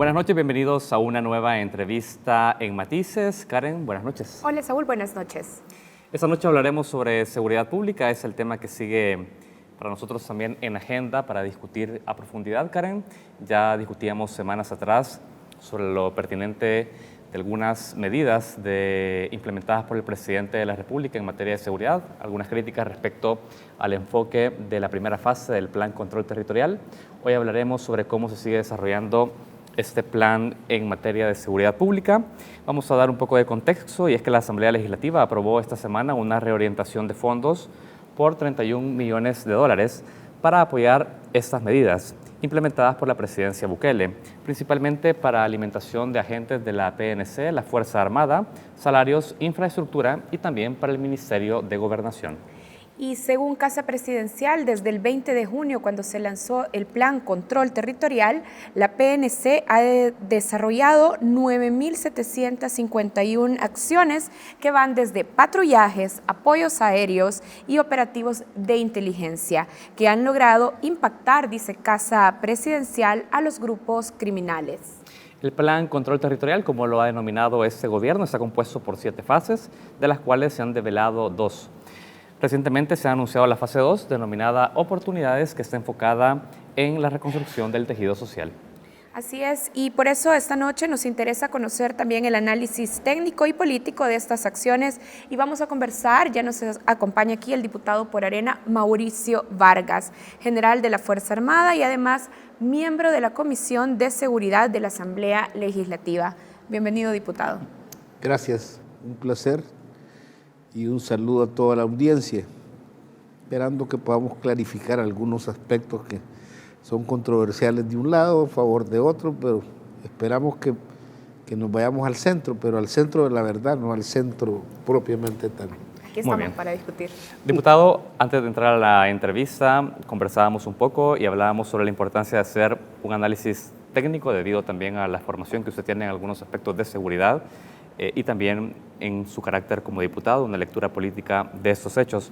Buenas noches, bienvenidos a una nueva entrevista en Matices. Karen, buenas noches. Hola Saúl, buenas noches. Esta noche hablaremos sobre seguridad pública, es el tema que sigue para nosotros también en agenda para discutir a profundidad, Karen. Ya discutíamos semanas atrás sobre lo pertinente de algunas medidas implementadas por el presidente de la República en materia de seguridad, algunas críticas respecto al enfoque de la primera fase del Plan Control Territorial. Hoy hablaremos sobre cómo se sigue desarrollando este plan en materia de seguridad pública. Vamos a dar un poco de contexto y es que la Asamblea Legislativa aprobó esta semana una reorientación de fondos por 31 millones de dólares para apoyar estas medidas implementadas por la presidencia Bukele, principalmente para alimentación de agentes de la PNC, la Fuerza Armada, salarios, infraestructura y también para el Ministerio de Gobernación. Y según Casa Presidencial, desde el 20 de junio, cuando se lanzó el Plan Control Territorial, la PNC ha desarrollado 9.751 acciones que van desde patrullajes, apoyos aéreos y operativos de inteligencia, que han logrado impactar, dice Casa Presidencial, a los grupos criminales. El Plan Control Territorial, como lo ha denominado este gobierno, está compuesto por 7 fases, de las cuales se han develado 2. Recientemente se ha anunciado la fase 2, denominada Oportunidades, que está enfocada en la reconstrucción del tejido social. Así es, y por eso esta noche nos interesa conocer también el análisis técnico y político de estas acciones y vamos a conversar, ya nos acompaña aquí el diputado por Arena, Mauricio Vargas, general de la Fuerza Armada y además miembro de la Comisión de Seguridad de la Asamblea Legislativa. Bienvenido, diputado. Gracias, un placer. Y un saludo a toda la audiencia, esperando que podamos clarificar algunos aspectos que son controversiales de un lado, a favor de otro, pero esperamos que nos vayamos al centro, pero al centro de la verdad, no al centro propiamente tal. Aquí estamos para discutir. Diputado, antes de entrar a la entrevista, conversábamos un poco y hablábamos sobre la importancia de hacer un análisis técnico debido también a la formación que usted tiene en algunos aspectos de seguridad. Y también en su carácter como diputado, una lectura política de estos hechos.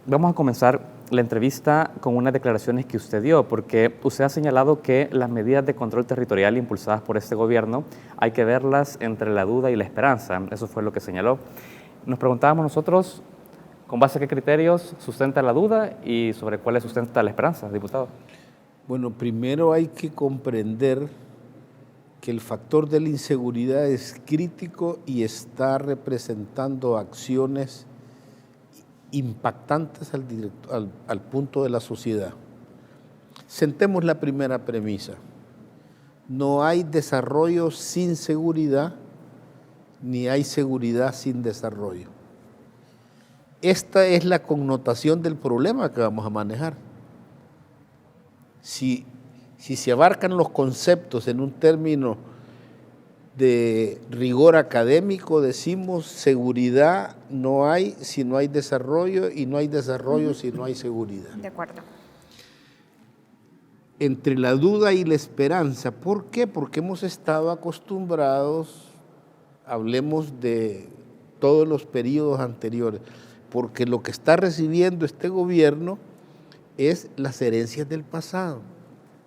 Vamos a comenzar la entrevista con unas declaraciones que usted dio, porque usted ha señalado que las medidas de control territorial impulsadas por este gobierno hay que verlas entre la duda y la esperanza. Eso fue lo que señaló. Nos preguntábamos nosotros, ¿con base a qué criterios sustenta la duda y sobre cuáles sustenta la esperanza, diputado? Bueno, primero hay que comprender que el factor de la inseguridad es crítico y está representando acciones impactantes al punto de la sociedad. Sentemos la primera premisa. No hay desarrollo sin seguridad, ni hay seguridad sin desarrollo. Esta es la connotación del problema que vamos a manejar. Si se abarcan los conceptos en un término de rigor académico, decimos seguridad no hay si no hay desarrollo y no hay desarrollo si no hay seguridad. De acuerdo. Entre la duda y la esperanza, ¿por qué? Porque hemos estado acostumbrados, hablemos de todos los periodos anteriores, porque lo que está recibiendo este gobierno es las herencias del pasado.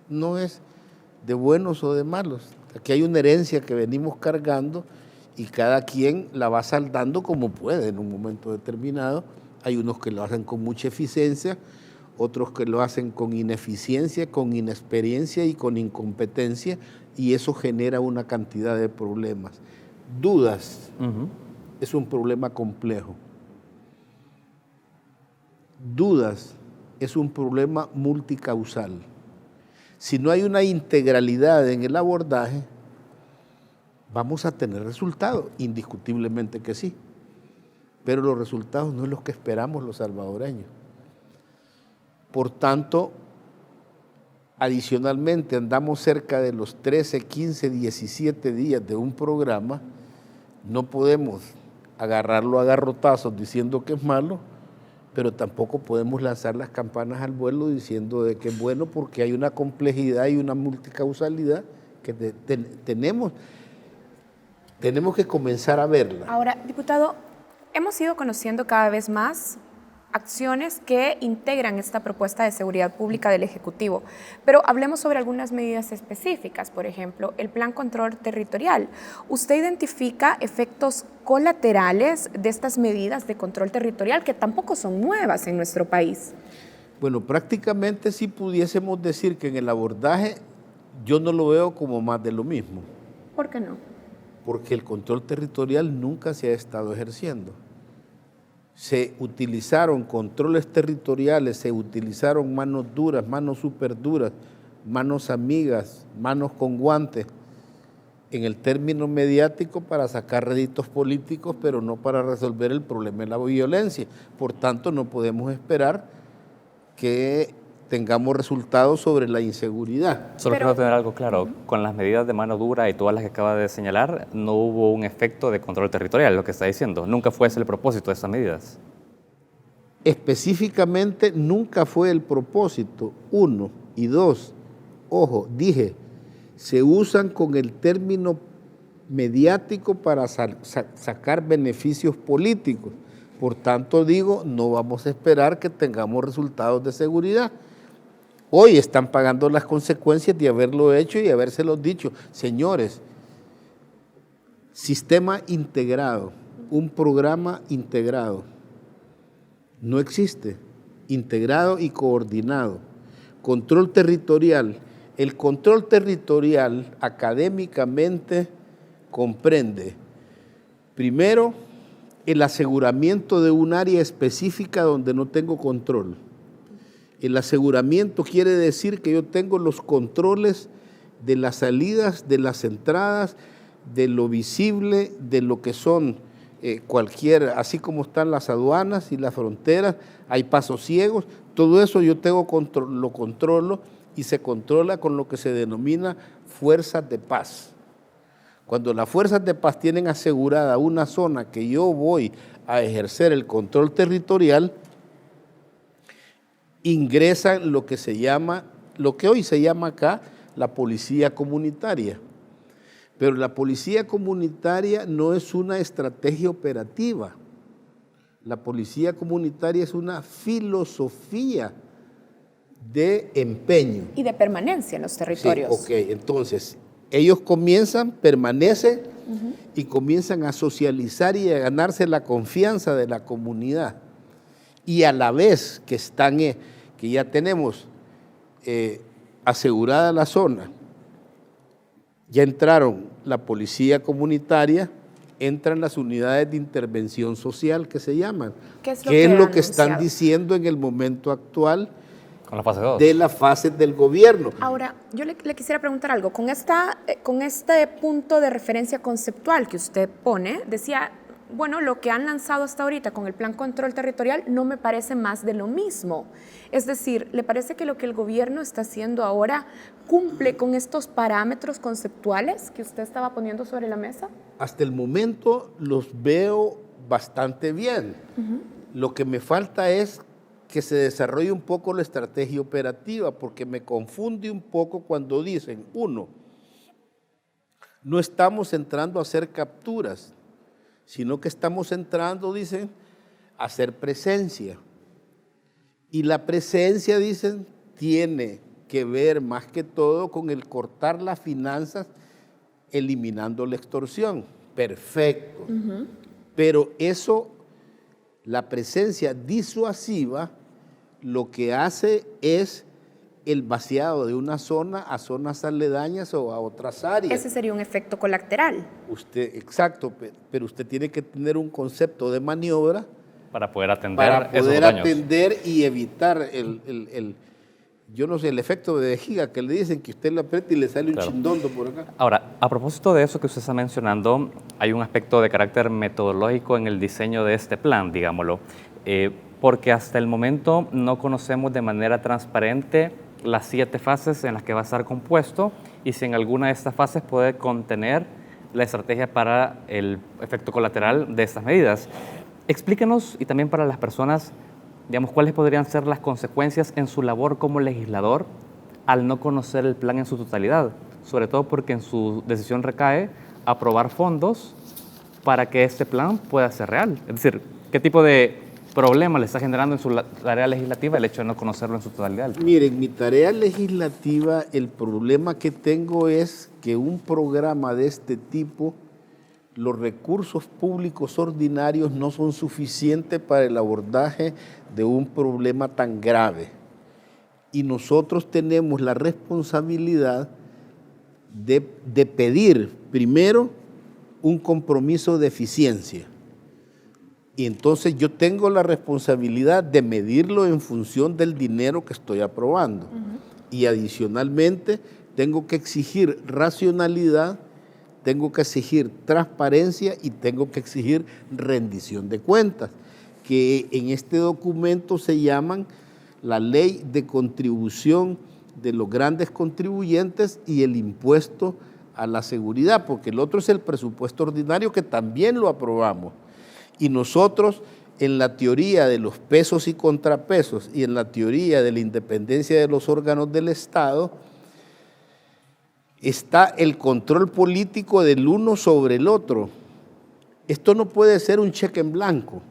No es de buenos o de malos. Aquí hay una herencia que venimos cargando y cada quien la va saldando como puede en un momento determinado. Hay unos que lo hacen con mucha eficiencia, otros que lo hacen con ineficiencia, con inexperiencia y con incompetencia, y eso genera una cantidad de problemas. Dudas es un problema complejo. Dudas es un problema multicausal. Si no hay una integralidad en el abordaje, vamos a tener resultados, indiscutiblemente que sí, pero los resultados no es los que esperamos los salvadoreños. Por tanto, adicionalmente andamos cerca de los 13, 15, 17 días de un programa, no podemos agarrarlo a garrotazos diciendo que es malo, pero tampoco podemos lanzar las campanas al vuelo diciendo de que es bueno, porque hay una complejidad y una multicausalidad que tenemos que comenzar a verla. Ahora, diputado, hemos ido conociendo cada vez más acciones que integran esta propuesta de seguridad pública del Ejecutivo. Pero hablemos sobre algunas medidas específicas, por ejemplo, el Plan Control Territorial. ¿Usted identifica efectos colaterales de estas medidas de control territorial que tampoco son nuevas en nuestro país? Bueno, prácticamente sí pudiésemos decir que en el abordaje yo no lo veo como más de lo mismo. ¿Por qué no? Porque el control territorial nunca se ha estado ejerciendo. Se utilizaron controles territoriales, se utilizaron manos duras, manos súper duras, manos amigas, manos con guantes, en el término mediático para sacar réditos políticos, pero no para resolver el problema de la violencia. Por tanto, no podemos esperar que tengamos resultados sobre la inseguridad. Solo quiero tener algo claro, con las medidas de mano dura y todas las que acaba de señalar, no hubo un efecto de control territorial, lo que está diciendo. Nunca fue ese el propósito de esas medidas. Específicamente nunca fue el propósito, 1, y 2, ojo, dije, se usan con el término mediático para sacar beneficios políticos. Por tanto, digo, no vamos a esperar que tengamos resultados de seguridad. Hoy están pagando las consecuencias de haberlo hecho y habérselos dicho. Señores, sistema integrado, un programa integrado, no existe, integrado y coordinado. Control territorial. El control territorial académicamente comprende, primero, el aseguramiento de un área específica donde no tengo control. El aseguramiento quiere decir que yo tengo los controles de las salidas, de las entradas, de lo visible, de lo que son así como están las aduanas y las fronteras, hay pasos ciegos, todo eso yo tengo lo controlo y se controla con lo que se denomina fuerzas de paz. Cuando las fuerzas de paz tienen asegurada una zona que yo voy a ejercer el control territorial, ingresan lo que hoy se llama acá la policía comunitaria. Pero la policía comunitaria no es una estrategia operativa. La policía comunitaria es una filosofía de empeño. Y de permanencia en los territorios. Sí, ok, entonces ellos permanecen y comienzan a socializar y a ganarse la confianza de la comunidad. Y a la vez que ya tenemos asegurada la zona, ya entraron la policía comunitaria, entran las unidades de intervención social que se llaman. ¿Qué es lo que están diciendo en el momento actual con la fase 2 de la fase del gobierno? Ahora, yo le quisiera preguntar algo. Con este punto de referencia conceptual que usted pone, decía, bueno, lo que han lanzado hasta ahorita con el Plan Control Territorial no me parece más de lo mismo. Es decir, ¿le parece que lo que el gobierno está haciendo ahora cumple con estos parámetros conceptuales que usted estaba poniendo sobre la mesa? Hasta el momento los veo bastante bien. Lo que me falta es que se desarrolle un poco la estrategia operativa, porque me confunde un poco cuando dicen, uno, no estamos entrando a hacer capturas, sino que estamos entrando, dicen, a hacer presencia. Y la presencia, dicen, tiene que ver más que todo con el cortar las finanzas, eliminando la extorsión. Perfecto. Pero eso, la presencia disuasiva, lo que hace es el vaciado de una zona a zonas aledañas o a otras áreas. Ese sería un efecto colateral. Exacto, pero usted tiene que tener un concepto de maniobra para poder atender y evitar yo no sé, el efecto de vejiga que le dicen que usted le aprieta y le sale un chindondo por acá. Ahora, a propósito de eso que usted está mencionando, hay un aspecto de carácter metodológico en el diseño de este plan, digámoslo, porque hasta el momento no conocemos de manera transparente las 7 fases en las que va a estar compuesto y si en alguna de estas fases puede contener la estrategia para el efecto colateral de estas medidas. Explíquenos, y también para las personas, digamos, cuáles podrían ser las consecuencias en su labor como legislador al no conocer el plan en su totalidad, sobre todo porque en su decisión recae aprobar fondos para que este plan pueda ser real. Es decir, ¿qué tipo de problema le está generando en su tarea legislativa el hecho de no conocerlo en su totalidad? Miren, mi tarea legislativa, el problema que tengo es que un programa de este tipo, los recursos públicos ordinarios no son suficientes para el abordaje de un problema tan grave. Y nosotros tenemos la responsabilidad de pedir primero un compromiso de eficiencia. Y entonces yo tengo la responsabilidad de medirlo en función del dinero que estoy aprobando. Y adicionalmente tengo que exigir racionalidad, tengo que exigir transparencia y tengo que exigir rendición de cuentas, que en este documento se llaman la ley de contribución de los grandes contribuyentes y el impuesto a la seguridad, porque el otro es el presupuesto ordinario que también lo aprobamos. Y nosotros, en la teoría de los pesos y contrapesos y en la teoría de la independencia de los órganos del Estado, está el control político del uno sobre el otro. Esto no puede ser un cheque en blanco.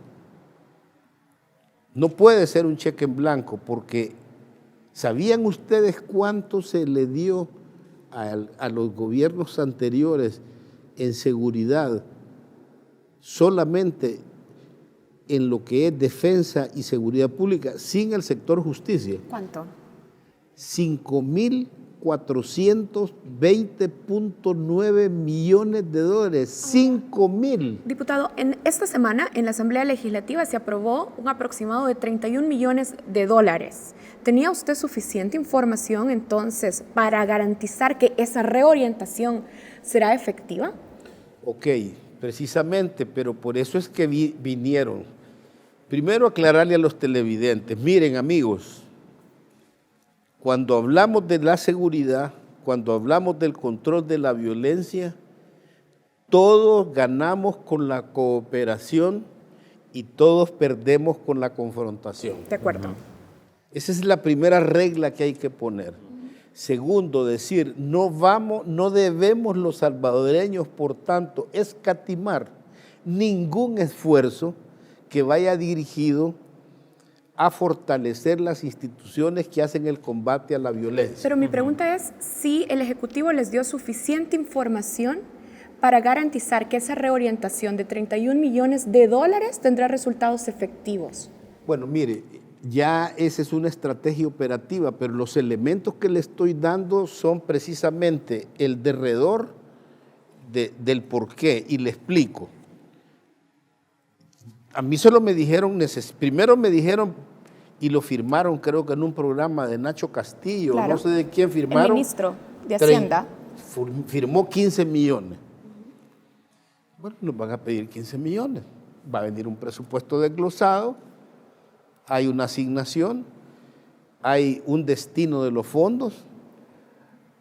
No puede ser un cheque en blanco, porque ¿sabían ustedes cuánto se le dio a los gobiernos anteriores en seguridad solamente en lo que es defensa y seguridad pública sin el sector justicia? ¿Cuánto? 5.420.9 millones de dólares. 5.000. Diputado, en esta semana en la Asamblea Legislativa se aprobó un aproximado de 31 millones de dólares. ¿Tenía usted suficiente información entonces para garantizar que esa reorientación será efectiva? Ok, precisamente, pero por eso es que vinieron. Primero aclararle a los televidentes, miren amigos, cuando hablamos de la seguridad, cuando hablamos del control de la violencia, todos ganamos con la cooperación y todos perdemos con la confrontación. De acuerdo. Esa es la primera regla que hay que poner. Segundo, decir, no debemos los salvadoreños, por tanto, escatimar ningún esfuerzo que vaya dirigido a fortalecer las instituciones que hacen el combate a la violencia. Pero mi pregunta es si el Ejecutivo les dio suficiente información para garantizar que esa reorientación de 31 millones de dólares tendrá resultados efectivos. Bueno, mire, ya esa es una estrategia operativa, pero los elementos que le estoy dando son precisamente el derredor del por qué, y le explico. A mí solo me dijeron, primero me dijeron, y lo firmaron creo que en un programa de Nacho Castillo, claro, no sé de quién firmaron. El ministro de Hacienda. Firmó 15 millones. Bueno, nos van a pedir 15 millones. Va a venir un presupuesto desglosado, hay una asignación, hay un destino de los fondos,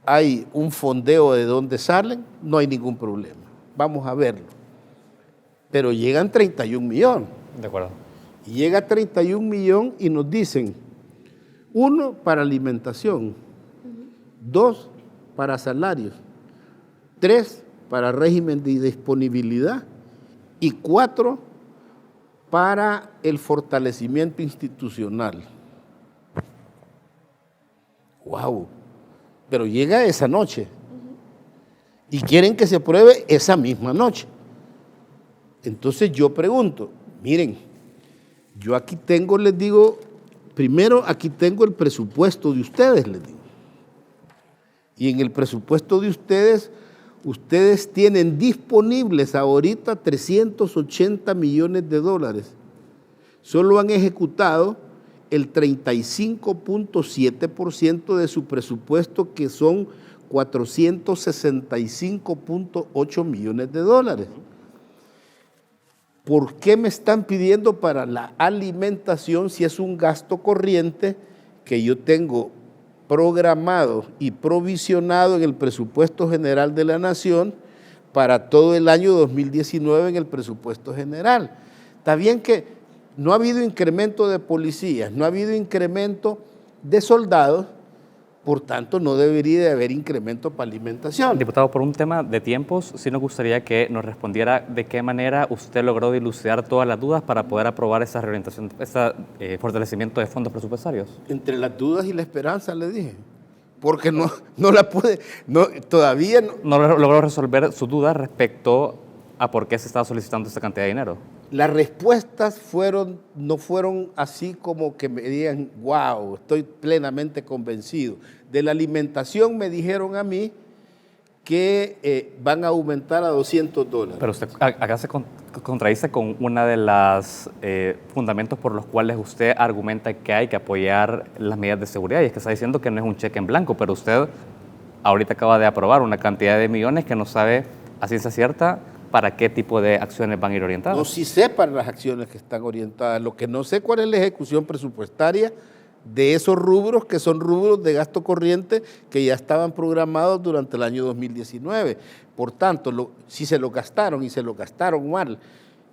hay un fondeo de dónde salen, no hay ningún problema. Vamos a verlo. Pero llegan 31 millones. De acuerdo. Y llega 31 millones y nos dicen, 1 para alimentación, 2 para salarios, 3 para régimen de disponibilidad y 4 para el fortalecimiento institucional. ¡Wow! Pero llega esa noche y quieren que se apruebe esa misma noche. Entonces yo pregunto, miren, yo aquí tengo, les digo, primero aquí tengo el presupuesto de ustedes, les digo. Y en el presupuesto de ustedes, ustedes tienen disponibles ahorita 380 millones de dólares. Solo han ejecutado el 35.7% de su presupuesto, que son 465.8 millones de dólares. ¿Por qué me están pidiendo para la alimentación si es un gasto corriente que yo tengo programado y provisionado en el presupuesto general de la Nación para todo el año 2019 en el presupuesto general? Está bien que no ha habido incremento de policías, no ha habido incremento de soldados, por tanto no debería de haber incremento para alimentación. Diputado, por un tema de tiempos, sí nos gustaría que nos respondiera de qué manera usted logró dilucidar todas las dudas para poder aprobar esa reorientación, fortalecimiento de fondos presupuestarios. Entre las dudas y la esperanza, le dije, porque no la pude, todavía no. ¿No logró resolver sus dudas respecto a por qué se estaba solicitando esta cantidad de dinero? Las respuestas no fueron así como que me digan, wow, estoy plenamente convencido. De la alimentación me dijeron a mí que van a aumentar a $200. Pero usted acá se contradice con una de las fundamentos por los cuales usted argumenta que hay que apoyar las medidas de seguridad, y es que está diciendo que no es un cheque en blanco, pero usted ahorita acaba de aprobar una cantidad de millones que no sabe a ciencia cierta para qué tipo de acciones van a ir orientadas. No, sí sé para las acciones que están orientadas. Lo que no sé cuál es la ejecución presupuestaria de esos rubros, que son rubros de gasto corriente que ya estaban programados durante el año 2019. Por tanto, si se lo gastaron y se lo gastaron mal,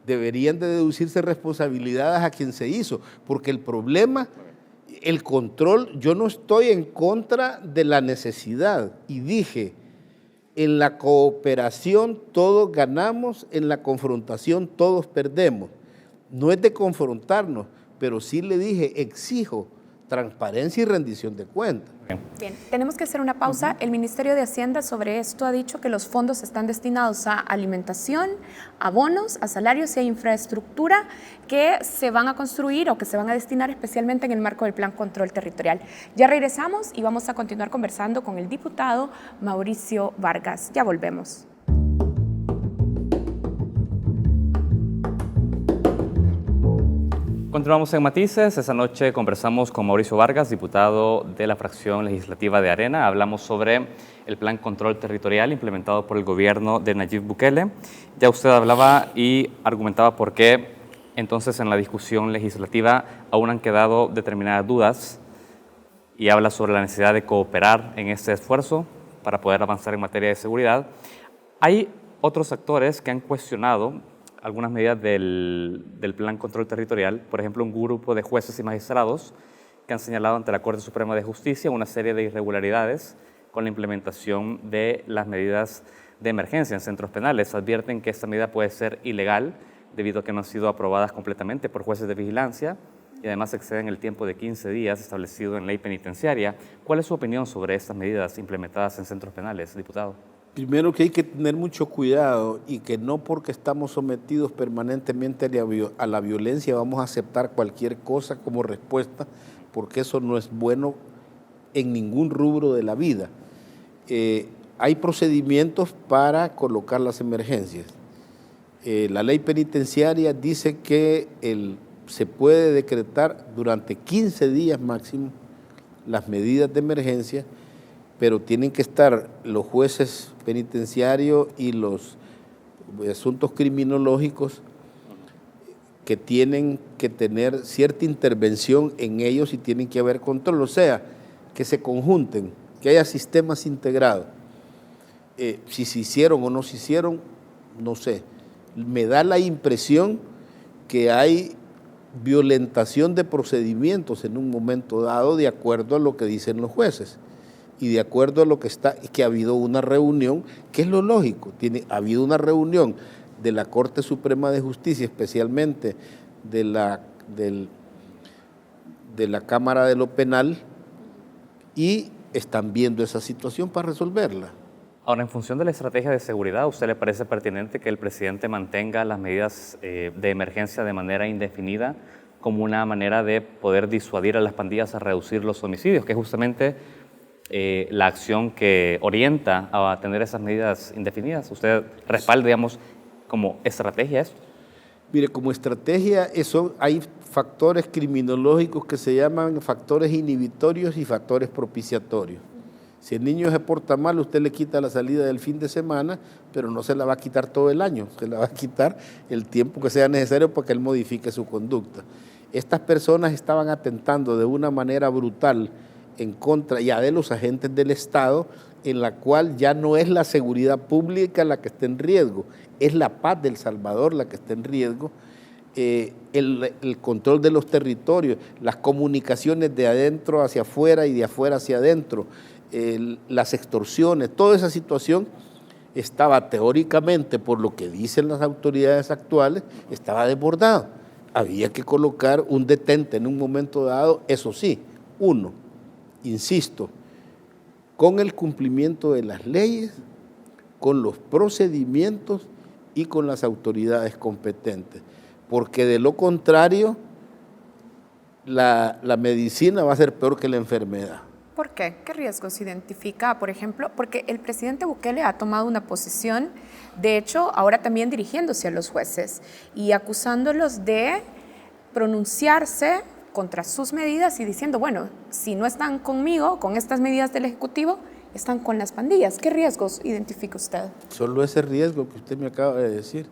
deberían de deducirse responsabilidades a quien se hizo, porque el problema, el control, yo no estoy en contra de la necesidad, y dije, en la cooperación todos ganamos, en la confrontación todos perdemos. No es de confrontarnos, pero sí le dije, exijo transparencia y rendición de cuentas. Bien, tenemos que hacer una pausa. El Ministerio de Hacienda sobre esto ha dicho que los fondos están destinados a alimentación, a bonos, a salarios y a infraestructura que se van a construir o que se van a destinar especialmente en el marco del Plan Control Territorial. Ya regresamos y vamos a continuar conversando con el diputado Mauricio Vargas. Ya volvemos. Continuamos en Matices. Esta noche conversamos con Mauricio Vargas, diputado de la fracción legislativa de Arena. Hablamos sobre el Plan Control Territorial implementado por el gobierno de Nayib Bukele. Ya usted hablaba y argumentaba por qué entonces en la discusión legislativa aún han quedado determinadas dudas, y habla sobre la necesidad de cooperar en este esfuerzo para poder avanzar en materia de seguridad. Hay otros actores que han cuestionado algunas medidas del Plan Control Territorial, por ejemplo, un grupo de jueces y magistrados que han señalado ante la Corte Suprema de Justicia una serie de irregularidades con la implementación de las medidas de emergencia en centros penales. Advierten que esta medida puede ser ilegal debido a que no han sido aprobadas completamente por jueces de vigilancia y además exceden el tiempo de 15 días establecido en ley penitenciaria. ¿Cuál es su opinión sobre estas medidas implementadas en centros penales, diputado? Primero, que hay que tener mucho cuidado y que no porque estamos sometidos permanentemente a la violencia vamos a aceptar cualquier cosa como respuesta, porque eso no es bueno en ningún rubro de la vida. Hay procedimientos para colocar las emergencias. La ley penitenciaria dice que se puede decretar durante 15 días máximo las medidas de emergencia, pero tienen que estar los jueces penitenciarios y los asuntos criminológicos que tienen que tener cierta intervención en ellos y tienen que haber control, o sea, que se conjunten, que haya sistemas integrados. Si se hicieron o no se hicieron, no sé. Me da la impresión que hay violentación de procedimientos en un momento dado de acuerdo a lo que dicen los jueces. Y de acuerdo a lo que ha habido una reunión, que es lo lógico, ha habido una reunión de la Corte Suprema de Justicia, especialmente de la Cámara de lo Penal, y están viendo esa situación para resolverla. Ahora, en función de la estrategia de seguridad, ¿a usted le parece pertinente que el presidente mantenga las medidas de emergencia de manera indefinida como una manera de poder disuadir a las pandillas a reducir los homicidios, que es justamente la acción que orienta a tener esas medidas indefinidas? ¿Usted respalda, digamos, como estrategia esto? Mire, como estrategia hay factores criminológicos que se llaman factores inhibitorios y factores propiciatorios. Si el niño se porta mal, usted le quita la salida del fin de semana, pero no se la va a quitar todo el año, se la va a quitar el tiempo que sea necesario para que él modifique su conducta. Estas personas estaban atentando de una manera brutal en contra ya de los agentes del Estado, en la cual ya no es la seguridad pública la que está en riesgo, es la paz del Salvador la que está en riesgo. el control de los territorios, las comunicaciones de adentro hacia afuera y de afuera hacia adentro, las extorsiones, toda esa situación estaba teóricamente, por lo que dicen las autoridades actuales, estaba desbordada. Había que colocar un detente en un momento dado, eso sí, uno, insisto, con el cumplimiento de las leyes, con los procedimientos y con las autoridades competentes, porque de lo contrario la medicina va a ser peor que la enfermedad. ¿Por qué? ¿Qué riesgos identifica, por ejemplo? Porque el presidente Bukele ha tomado una posición, de hecho, ahora también dirigiéndose a los jueces y acusándolos de pronunciarse contra sus medidas y diciendo, bueno, si no están conmigo, con estas medidas del Ejecutivo, están con las pandillas. ¿Qué riesgos identifica usted? Solo ese riesgo que usted me acaba de decir.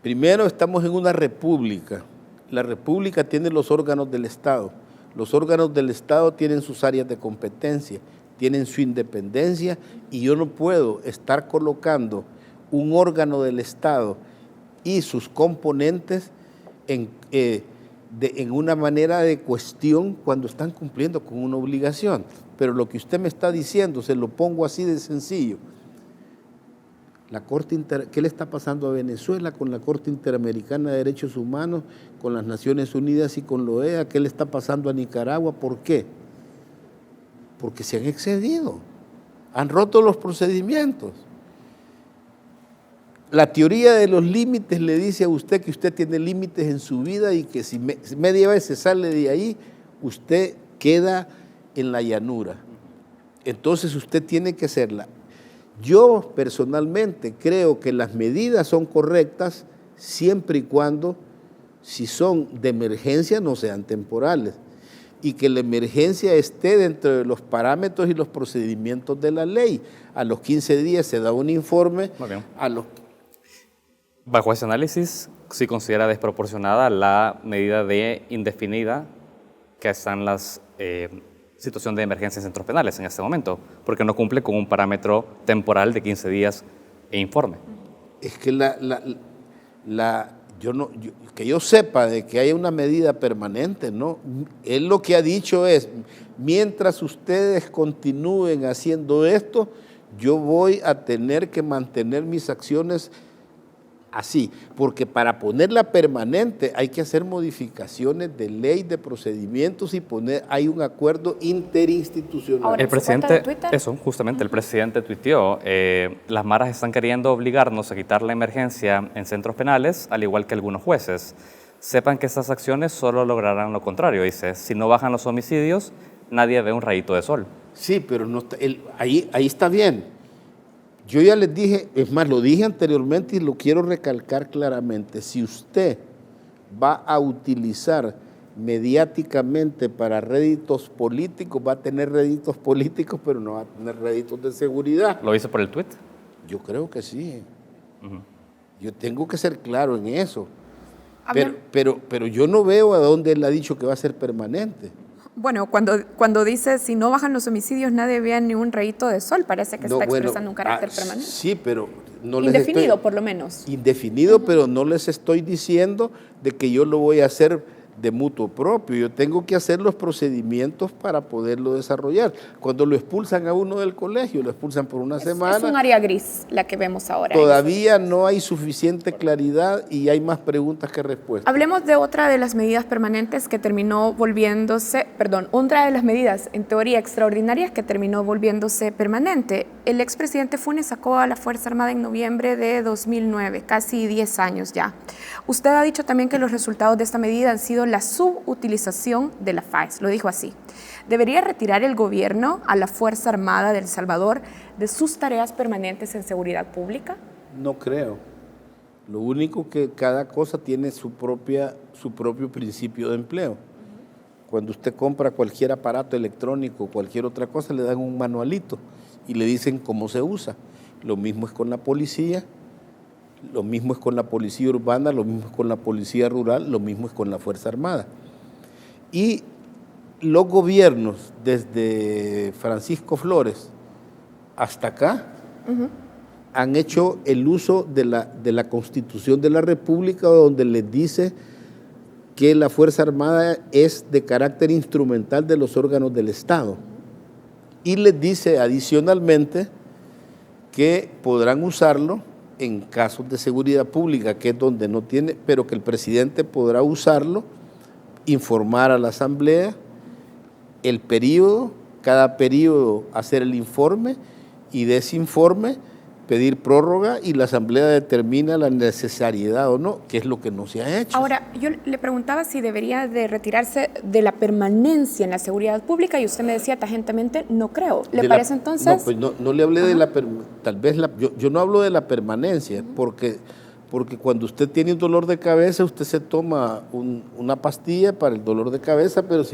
Primero, estamos en una república. La república tiene los órganos del Estado. Los órganos del Estado tienen sus áreas de competencia, tienen su independencia y yo no puedo estar colocando un órgano del Estado y sus componentes en una manera de cuestión cuando están cumpliendo con una obligación. Pero lo que usted me está diciendo, se lo pongo así de sencillo. ¿Qué le está pasando a Venezuela con la Corte Interamericana de Derechos Humanos, con las Naciones Unidas y con la OEA? ¿Qué le está pasando a Nicaragua? ¿Por qué? Porque se han excedido, han roto los procedimientos. La teoría de los límites le dice a usted que usted tiene límites en su vida y que si media vez se sale de ahí, usted queda en la llanura. Entonces usted tiene que hacerla. Yo personalmente creo que las medidas son correctas siempre y cuando, si son de emergencia, no sean temporales y que la emergencia esté dentro de los parámetros y los procedimientos de la ley. A los 15 días se da un informe. Bajo ese análisis, ¿sí considera desproporcionada la medida de indefinida que están las situación de emergencia en centros penales en este momento, porque no cumple con un parámetro temporal de 15 días e informe? Es que que yo sepa de que haya una medida permanente, ¿no? Él lo que ha dicho es, mientras ustedes continúen haciendo esto, yo voy a tener que mantener mis acciones así, porque para ponerla permanente hay que hacer modificaciones de ley, de procedimientos y hay un acuerdo interinstitucional. Ahora, el presidente, el presidente tuiteó, las maras están queriendo obligarnos a quitar la emergencia en centros penales, al igual que algunos jueces. Sepan que estas acciones solo lograrán lo contrario, dice, si no bajan los homicidios, nadie ve un rayito de sol. Sí, pero no está, ahí está bien. Yo ya les dije, es más, lo dije anteriormente y lo quiero recalcar claramente, si usted va a utilizar mediáticamente para réditos políticos, va a tener réditos políticos, pero no va a tener réditos de seguridad. ¿Lo hizo por el tuit? Yo creo que sí. Yo tengo que ser claro en eso. Pero yo no veo a dónde él ha dicho que va a ser permanente. Bueno, cuando dice si no bajan los homicidios nadie vea ni un rayito de sol, parece que está expresando un carácter permanente. Sí, pero no indefinido por lo menos. Indefinido, pero no les estoy diciendo de que yo lo voy a hacer de mutuo propio. Yo tengo que hacer los procedimientos para poderlo desarrollar. Cuando lo expulsan a uno del colegio, lo expulsan por una semana. Es un área gris la que vemos ahora. Todavía no hay suficiente claridad y hay más preguntas que respuestas. Hablemos de otra de las medidas permanentes que terminó volviéndose, otra de las medidas en teoría extraordinarias que terminó volviéndose permanente. El expresidente Funes sacó a la Fuerza Armada en noviembre de 2009, casi 10 años ya. Usted ha dicho también que los resultados de esta medida han sido la subutilización de la FAES, lo dijo así. ¿Debería retirar el gobierno a la Fuerza Armada de El Salvador de sus tareas permanentes en seguridad pública? No creo. Lo único que cada cosa tiene su propio principio de empleo. Cuando usted compra cualquier aparato electrónico o cualquier otra cosa, le dan un manualito y le dicen cómo se usa. Lo mismo es con la policía. Lo mismo es con la policía urbana, lo mismo es con la policía rural, lo mismo es con la Fuerza Armada. Y los gobiernos, desde Francisco Flores hasta acá, han hecho el uso de la Constitución de la República, donde les dice que la Fuerza Armada es de carácter instrumental de los órganos del Estado. Y les dice adicionalmente que podrán usarlo en casos de seguridad pública, que es donde no tiene, pero que el presidente podrá usarlo, informar a la Asamblea el periodo, cada periodo hacer el informe y de ese informe pedir prórroga y la Asamblea determina la necesariedad o no, que es lo que no se ha hecho. Ahora, yo le preguntaba si debería de retirarse de la permanencia en la seguridad pública y usted me decía tajantemente, no creo. ¿Le parece entonces? No, pues no le hablé de la, tal vez yo no hablo de la permanencia, porque cuando usted tiene un dolor de cabeza, usted se toma una pastilla para el dolor de cabeza, pero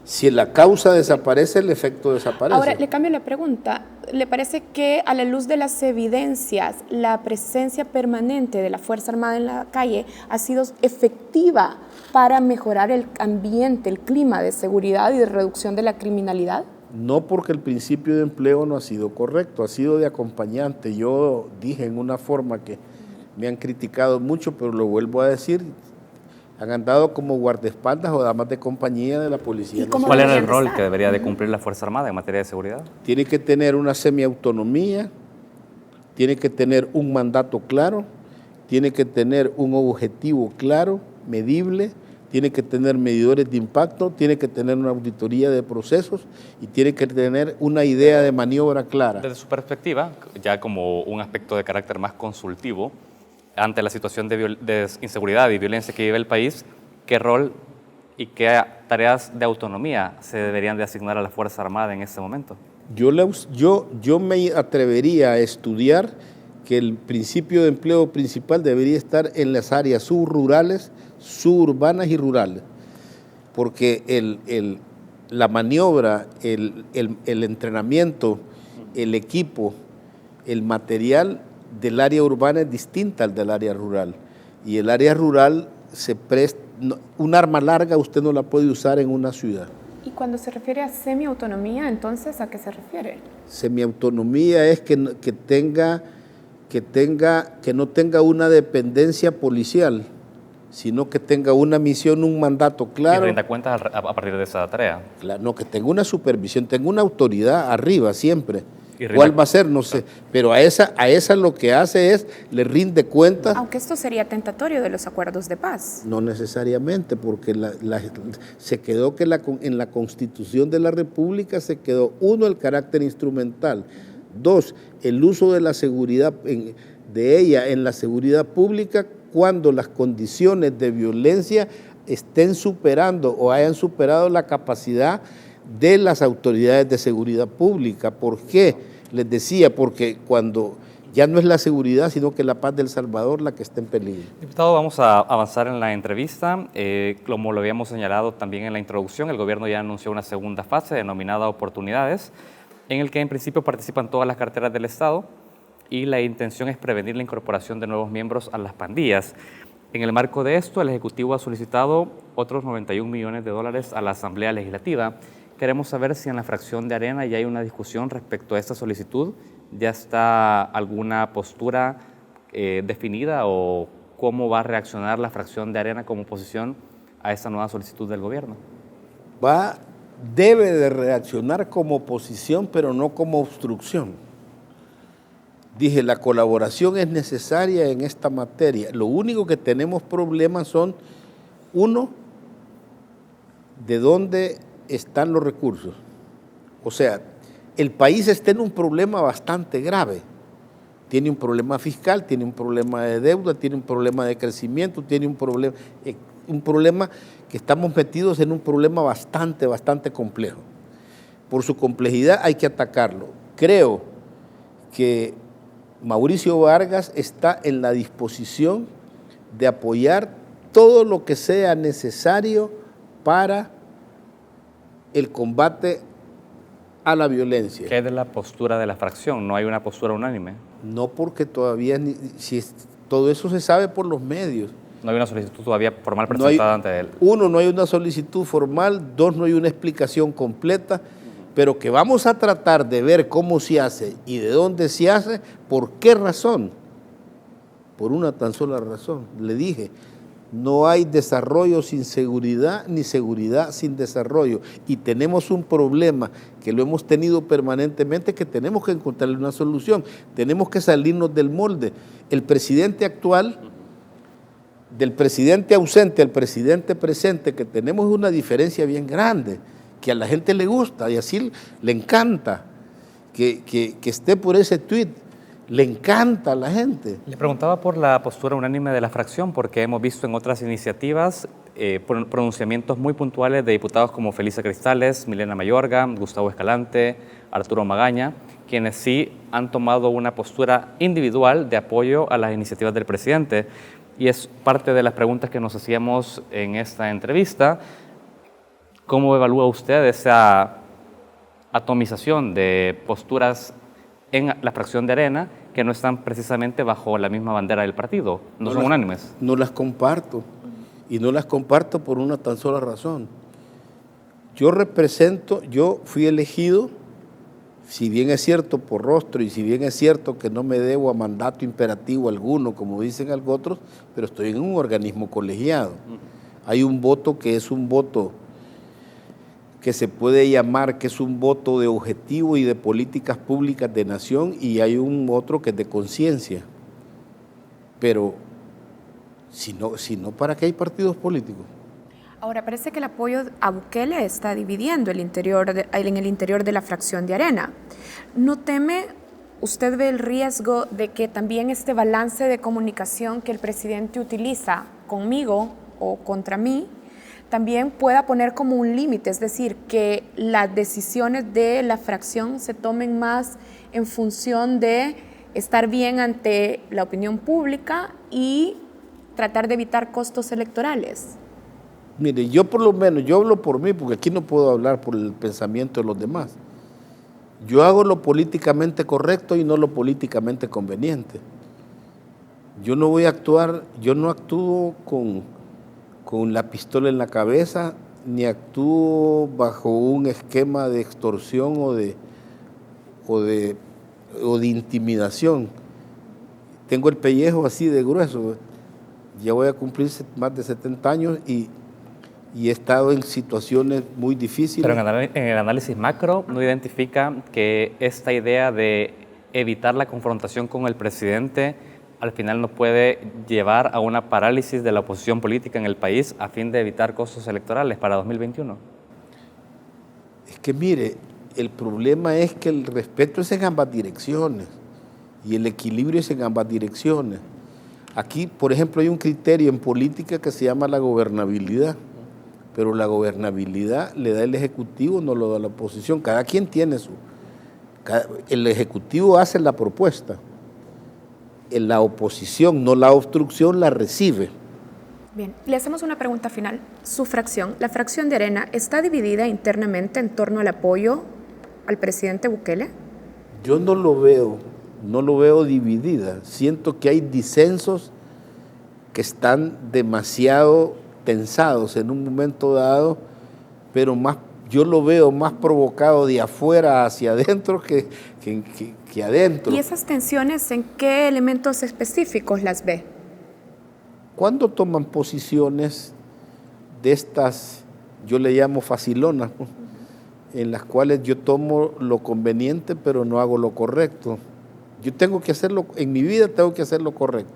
si la causa desaparece, el efecto desaparece. Ahora, le cambio la pregunta. ¿Le parece que a la luz de las evidencias, la presencia permanente de la Fuerza Armada en la calle ha sido efectiva para mejorar el ambiente, el clima de seguridad y de reducción de la criminalidad? No, porque el principio de empleo no ha sido correcto, ha sido de acompañante. Yo dije en una forma que me han criticado mucho, pero lo vuelvo a decir, han andado como guardaespaldas o damas de compañía de la policía. ¿Cuál era el rol que debería de cumplir la Fuerza Armada en materia de seguridad? Tiene que tener una semiautonomía, tiene que tener un mandato claro, tiene que tener un objetivo claro, medible, tiene que tener medidores de impacto, tiene que tener una auditoría de procesos y tiene que tener una idea de maniobra clara. Desde su perspectiva, ya como un aspecto de carácter más consultivo, ante la situación de inseguridad y violencia que vive el país, ¿qué rol y qué tareas de autonomía se deberían de asignar a la Fuerza Armada en este momento? Yo me atrevería a estudiar que el principio de empleo principal debería estar en las áreas subrurales, suburbanas y rurales, porque la maniobra, el entrenamiento, el equipo, el material del área urbana es distinta al del área rural, y el área rural un arma larga usted no la puede usar en una ciudad. Y cuando se refiere a semiautonomía, entonces, ¿a qué se refiere? Semiautonomía es que no tenga una dependencia policial, sino que tenga una misión, un mandato claro. Y rinda cuentas a partir de esa tarea. Claro, no, que tenga una supervisión, tenga una autoridad arriba siempre. ¿Cuál va a ser? No sé, pero a esa lo que hace es, le rinde cuentas. Aunque esto sería tentatorio de los acuerdos de paz. No necesariamente, porque se quedó que en la Constitución de la República se quedó, uno, el carácter instrumental, dos, el uso de la seguridad, de ella en la seguridad pública cuando las condiciones de violencia estén superando o hayan superado la capacidad de las autoridades de seguridad pública. ¿Por qué? Les decía, porque cuando ya no es la seguridad, sino que la paz del Salvador la que está en peligro. Diputado, vamos a avanzar en la entrevista. Como lo habíamos señalado también en la introducción, el gobierno ya anunció una segunda fase denominada Oportunidades, en el que en principio participan todas las carteras del Estado y la intención es prevenir la incorporación de nuevos miembros a las pandillas. En el marco de esto, el Ejecutivo ha solicitado otros $91 millones a la Asamblea Legislativa. Queremos saber si en la fracción de Arena ya hay una discusión respecto a esta solicitud, ya está alguna postura definida o cómo va a reaccionar la fracción de Arena como oposición a esta nueva solicitud del gobierno. Debe de reaccionar como oposición, pero no como obstrucción. Dije, la colaboración es necesaria en esta materia. Lo único que tenemos problemas son, uno, de dónde están los recursos. O sea, el país está en un problema bastante grave. Tiene un problema fiscal, tiene un problema de deuda, tiene un problema de crecimiento, tiene un problema que estamos metidos en un problema bastante complejo. Por su complejidad hay que atacarlo. Creo que Mauricio Vargas está en la disposición de apoyar todo lo que sea necesario para el combate a la violencia. ¿Qué es de la postura de la fracción? ¿No hay una postura unánime? No, porque todavía, todo eso se sabe por los medios. ¿No hay una solicitud todavía formal presentada ante él? Uno, no hay una solicitud formal. Dos, no hay una explicación completa. pero que vamos a tratar de ver cómo se hace y de dónde se hace, ¿por qué razón? Por una tan sola razón. Le dije, no hay desarrollo sin seguridad, ni seguridad sin desarrollo. Y tenemos un problema que lo hemos tenido permanentemente, que tenemos que encontrarle una solución. Tenemos que salirnos del molde. El presidente actual, del presidente ausente al presidente presente, que tenemos una diferencia bien grande, que a la gente le gusta y así le encanta que esté por ese tuit. Le encanta a la gente. Le preguntaba por la postura unánime de la fracción, porque hemos visto en otras iniciativas pronunciamientos muy puntuales de diputados como Felisa Cristales, Milena Mayorga, Gustavo Escalante, Arturo Magaña, quienes sí han tomado una postura individual de apoyo a las iniciativas del presidente. Y es parte de las preguntas que nos hacíamos en esta entrevista. ¿Cómo evalúa usted esa atomización de posturas en la fracción de Arena que no están precisamente bajo la misma bandera del partido? ¿No son unánimes? No las comparto, y no las comparto por una tan sola razón. Yo fui elegido, si bien es cierto por rostro y si bien es cierto que no me debo a mandato imperativo alguno, como dicen otros, pero estoy en un organismo colegiado. Hay un voto que es un voto que se puede llamar que es un voto de objetivo y de políticas públicas de nación, y hay un otro que es de conciencia. Pero si no, ¿para qué hay partidos políticos? Ahora, parece que el apoyo a Bukele está dividiendo en el interior de la fracción de Arena. ¿No teme, usted ve el riesgo de que también este balance de comunicación que el presidente utiliza conmigo o contra mí también pueda poner como un límite, es decir, que las decisiones de la fracción se tomen más en función de estar bien ante la opinión pública y tratar de evitar costos electorales? Mire, yo por lo menos, yo hablo por mí, porque aquí no puedo hablar por el pensamiento de los demás. Yo hago lo políticamente correcto y no lo políticamente conveniente. Yo no voy a actuar, yo no actúo con la pistola en la cabeza, ni actúo bajo un esquema de extorsión o de intimidación. Tengo el pellejo así de grueso. Ya voy a cumplir más de 70 años y he estado en situaciones muy difíciles. Pero en el análisis macro no identifica que esta idea de evitar la confrontación con el presidente al final no puede llevar a una parálisis de la oposición política en el país a fin de evitar costos electorales para 2021. Es que mire, el problema es que el respeto es en ambas direcciones y el equilibrio es en ambas direcciones. Aquí, por ejemplo, hay un criterio en política que se llama la gobernabilidad, pero la gobernabilidad le da el Ejecutivo, no lo da la oposición. Cada quien tiene el Ejecutivo hace la propuesta. La oposición, no la obstrucción, la recibe. Bien, le hacemos una pregunta final. Su fracción, la fracción de Arena, ¿está dividida internamente en torno al apoyo al presidente Bukele? Yo no lo veo dividida. Siento que hay disensos que están demasiado tensados en un momento dado, pero yo lo veo más provocado de afuera hacia adentro que adentro. ¿Y esas tensiones en qué elementos específicos las ve? Cuando toman posiciones de estas, yo le llamo facilonas, ¿no?, en las cuales yo tomo lo conveniente pero no hago lo correcto. Yo tengo que hacerlo, en mi vida tengo que hacer lo correcto,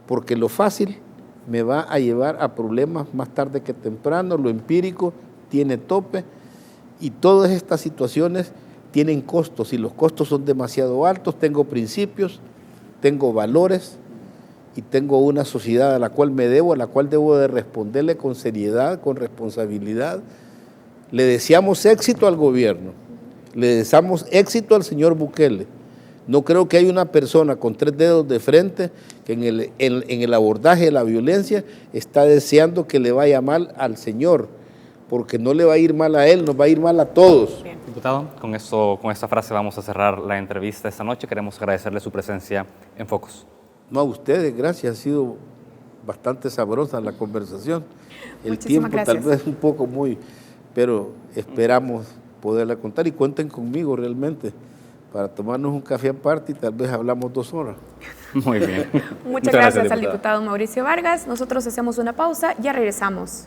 porque lo fácil me va a llevar a problemas más tarde que temprano. Lo empírico tiene tope y todas estas situaciones tienen costos y los costos son demasiado altos. Tengo principios, tengo valores y tengo una sociedad a la cual debo de responderle con seriedad, con responsabilidad. Le deseamos éxito al gobierno, le deseamos éxito al señor Bukele. No creo que haya una persona con 3 dedos de frente que en el abordaje de la violencia está deseando que le vaya mal al señor, porque no le va a ir mal a él, nos va a ir mal a todos. Bien. Diputado, con esta frase vamos a cerrar la entrevista esta noche. Queremos agradecerle su presencia en Focus. No, a ustedes, gracias. Ha sido bastante sabrosa la conversación. El Muchísimas tiempo gracias. tal vez un poco pero esperamos poderla contar. Y cuenten conmigo realmente para tomarnos un café aparte y tal vez hablamos 2 horas. Muy bien. Muchas gracias al diputada. diputado Mauricio Vargas. Nosotros hacemos una pausa, ya regresamos.